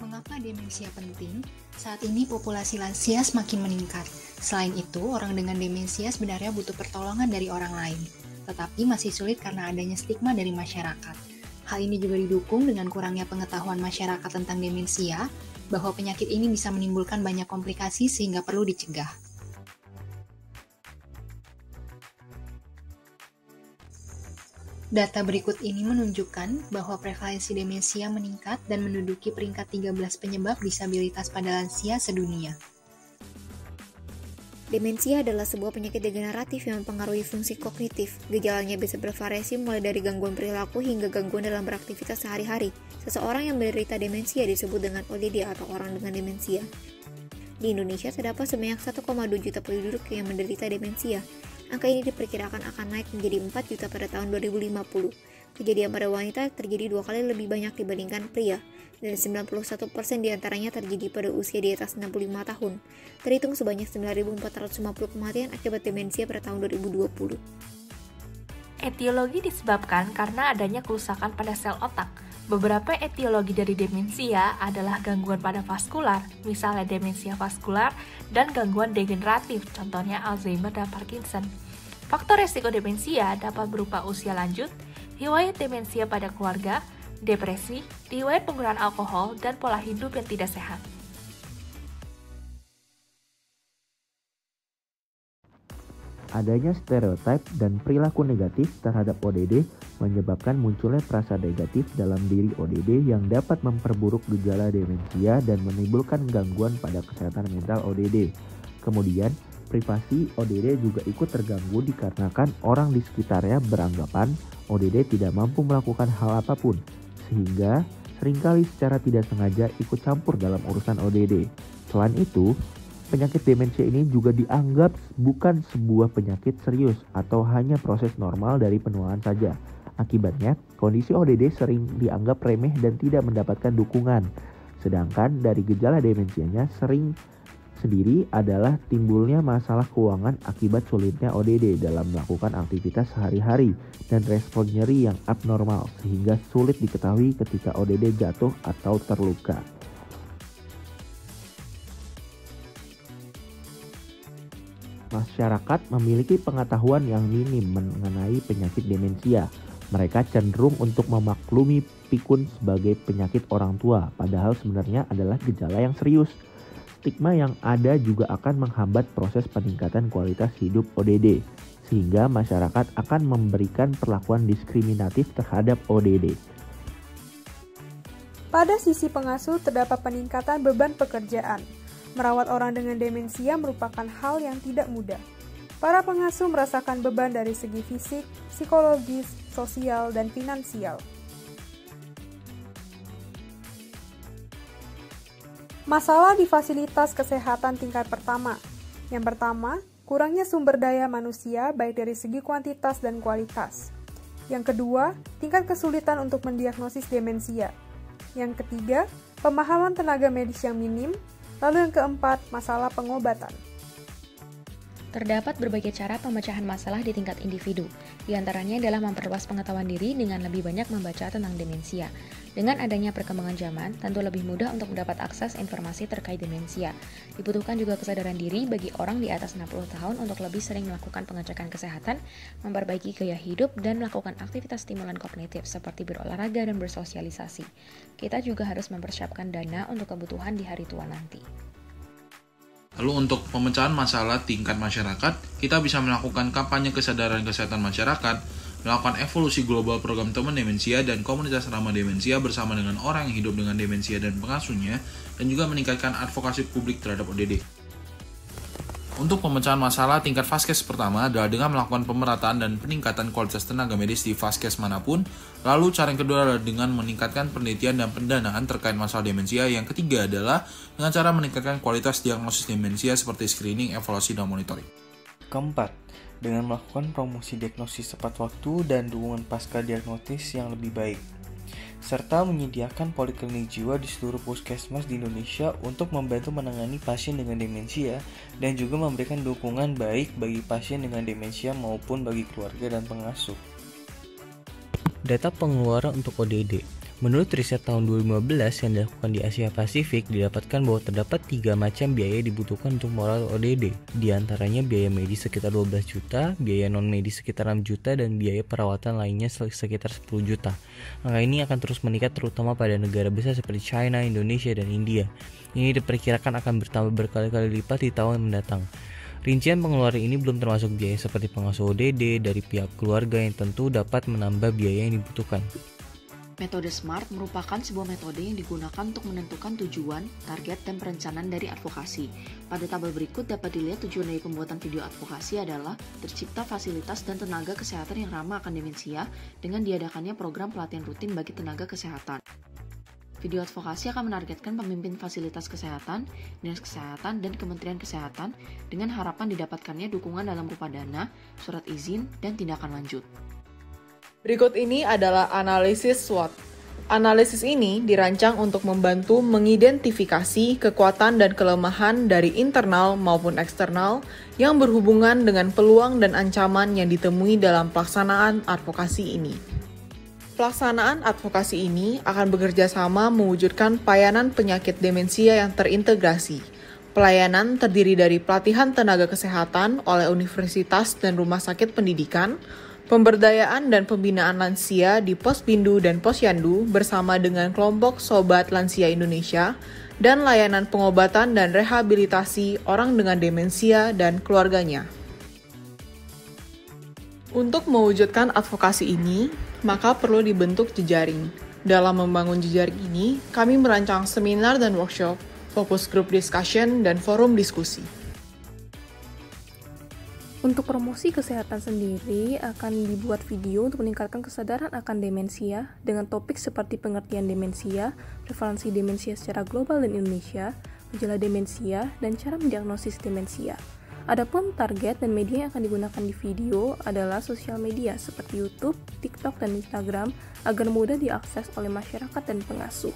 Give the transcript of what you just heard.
Mengapa demensia penting? Saat ini populasi lansia semakin meningkat. Selain itu, orang dengan demensia sebenarnya butuh pertolongan dari orang lain, tetapi masih sulit karena adanya stigma dari masyarakat. Hal ini juga didukung dengan kurangnya pengetahuan masyarakat tentang demensia, bahwa penyakit ini bisa menimbulkan banyak komplikasi sehingga perlu dicegah. Data berikut ini menunjukkan bahwa prevalensi demensia meningkat dan menduduki peringkat 13 penyebab disabilitas pada lansia sedunia. Demensia adalah sebuah penyakit degeneratif yang mempengaruhi fungsi kognitif. Gejalanya bisa bervariasi mulai dari gangguan perilaku hingga gangguan dalam beraktivitas sehari-hari. Seseorang yang menderita demensia disebut dengan ODD atau orang dengan demensia. Di Indonesia terdapat sebanyak 1,2 juta penduduk yang menderita demensia. Angka ini diperkirakan akan naik menjadi 4 juta pada tahun 2050. Kejadian pada wanita terjadi 2 kali lebih banyak dibandingkan pria, dan 91% diantaranya terjadi pada usia di atas 65 tahun. Terhitung sebanyak 9.450 kematian akibat demensia pada tahun 2020. Etiologi disebabkan karena adanya kerusakan pada sel otak. Beberapa etiologi dari demensia adalah gangguan pada vaskular, misalnya demensia vaskular, dan gangguan degeneratif, contohnya Alzheimer dan Parkinson. Faktor resiko demensia dapat berupa usia lanjut, riwayat demensia pada keluarga, depresi, riwayat penggunaan alkohol, dan pola hidup yang tidak sehat. Adanya stereotip dan perilaku negatif terhadap ODD menyebabkan munculnya perasaan negatif dalam diri ODD yang dapat memperburuk gejala demensia dan menimbulkan gangguan pada kesehatan mental ODD. Kemudian, privasi ODD juga ikut terganggu dikarenakan orang di sekitarnya beranggapan ODD tidak mampu melakukan hal apapun, sehingga seringkali secara tidak sengaja ikut campur dalam urusan ODD. Selain itu, penyakit demensia ini juga dianggap bukan sebuah penyakit serius atau hanya proses normal dari penuaan saja. Akibatnya, kondisi ODD sering dianggap remeh dan tidak mendapatkan dukungan. Sedangkan dari gejala demensianya sendiri adalah timbulnya masalah keuangan akibat sulitnya ODD dalam melakukan aktivitas sehari-hari dan respon nyeri yang abnormal sehingga sulit diketahui ketika ODD jatuh atau terluka. Masyarakat memiliki pengetahuan yang minim mengenai penyakit demensia. Mereka cenderung untuk memaklumi pikun sebagai penyakit orang tua, padahal sebenarnya adalah gejala yang serius. Stigma yang ada juga akan menghambat proses peningkatan kualitas hidup ODD, sehingga masyarakat akan memberikan perlakuan diskriminatif terhadap ODD. Pada sisi pengasuh terdapat peningkatan beban pekerjaan. Merawat orang dengan demensia merupakan hal yang tidak mudah. Para pengasuh merasakan beban dari segi fisik, psikologis, sosial, dan finansial. Masalah di fasilitas kesehatan tingkat pertama. Yang pertama, kurangnya sumber daya manusia baik dari segi kuantitas dan kualitas. Yang kedua, tingkat kesulitan untuk mendiagnosis demensia. Yang ketiga, pemahaman tenaga medis yang minim. Lalu yang keempat, masalah pengobatan. Terdapat berbagai cara pemecahan masalah di tingkat individu. Di antaranya adalah memperluas pengetahuan diri dengan lebih banyak membaca tentang demensia. Dengan adanya perkembangan zaman, tentu lebih mudah untuk mendapat akses informasi terkait demensia. Dibutuhkan juga kesadaran diri bagi orang di atas 60 tahun untuk lebih sering melakukan pengecekan kesehatan, memperbaiki gaya hidup, dan melakukan aktivitas stimulan kognitif seperti berolahraga dan bersosialisasi. Kita juga harus mempersiapkan dana untuk kebutuhan di hari tua nanti. Lalu untuk pemecahan masalah tingkat masyarakat, kita bisa melakukan kampanye kesadaran kesehatan masyarakat, melakukan evolusi global program teman demensia dan komunitas ramah demensia bersama dengan orang yang hidup dengan demensia dan pengasuhnya, dan juga meningkatkan advokasi publik terhadap ODD. Untuk pemecahan masalah tingkat vaskes pertama adalah dengan melakukan pemerataan dan peningkatan kualitas tenaga medis di vaskes manapun. Lalu cara yang kedua adalah dengan meningkatkan penelitian dan pendanaan terkait masalah demensia. Yang ketiga adalah dengan cara meningkatkan kualitas diagnosis demensia seperti screening, evaluasi, dan monitoring. Keempat, dengan melakukan promosi diagnosis tepat waktu dan dukungan pasca diagnosis yang lebih baik, serta menyediakan poliklinik jiwa di seluruh puskesmas di Indonesia untuk membantu menangani pasien dengan demensia dan juga memberikan dukungan baik bagi pasien dengan demensia maupun bagi keluarga dan pengasuh. Data pengeluaran untuk ODD. Menurut riset tahun 2015 yang dilakukan di Asia Pasifik, didapatkan bahwa terdapat 3 macam biaya dibutuhkan untuk merawat ODD. Di antaranya biaya medis sekitar 12 juta, biaya non-medis sekitar 6 juta, dan biaya perawatan lainnya sekitar 10 juta. Angka ini akan terus meningkat terutama pada negara besar seperti China, Indonesia, dan India. Ini diperkirakan akan bertambah berkali-kali lipat di tahun mendatang. Rincian pengeluaran ini belum termasuk biaya seperti pengasuh ODD dari pihak keluarga yang tentu dapat menambah biaya yang dibutuhkan. Metode SMART merupakan sebuah metode yang digunakan untuk menentukan tujuan, target, dan perencanaan dari advokasi. Pada tabel berikut dapat dilihat tujuan dari pembuatan video advokasi adalah tercipta fasilitas dan tenaga kesehatan yang ramah akan demensia dengan diadakannya program pelatihan rutin bagi tenaga kesehatan. Video advokasi akan menargetkan pemimpin fasilitas kesehatan, dinas kesehatan, dan Kementerian Kesehatan dengan harapan didapatkannya dukungan dalam rupa dana, surat izin, dan tindakan lanjut. Berikut ini adalah analisis SWOT. Analisis ini dirancang untuk membantu mengidentifikasi kekuatan dan kelemahan dari internal maupun eksternal yang berhubungan dengan peluang dan ancaman yang ditemui dalam pelaksanaan advokasi ini. Pelaksanaan advokasi ini akan bekerja sama mewujudkan pelayanan penyakit demensia yang terintegrasi. Pelayanan terdiri dari pelatihan tenaga kesehatan oleh universitas dan rumah sakit pendidikan, pemberdayaan dan pembinaan lansia di Posbindu dan Posyandu bersama dengan kelompok Sobat Lansia Indonesia, dan layanan pengobatan dan rehabilitasi orang dengan demensia dan keluarganya. Untuk mewujudkan advokasi ini, maka perlu dibentuk jejaring. Dalam membangun jejaring ini, kami merancang seminar dan workshop, fokus group discussion, dan forum diskusi. Untuk promosi kesehatan sendiri akan dibuat video untuk meningkatkan kesadaran akan demensia dengan topik seperti pengertian demensia, prevalensi demensia secara global dan Indonesia, gejala demensia, dan cara mendiagnosis demensia. Adapun target dan media yang akan digunakan di video adalah sosial media seperti YouTube, TikTok, dan Instagram agar mudah diakses oleh masyarakat dan pengasuh.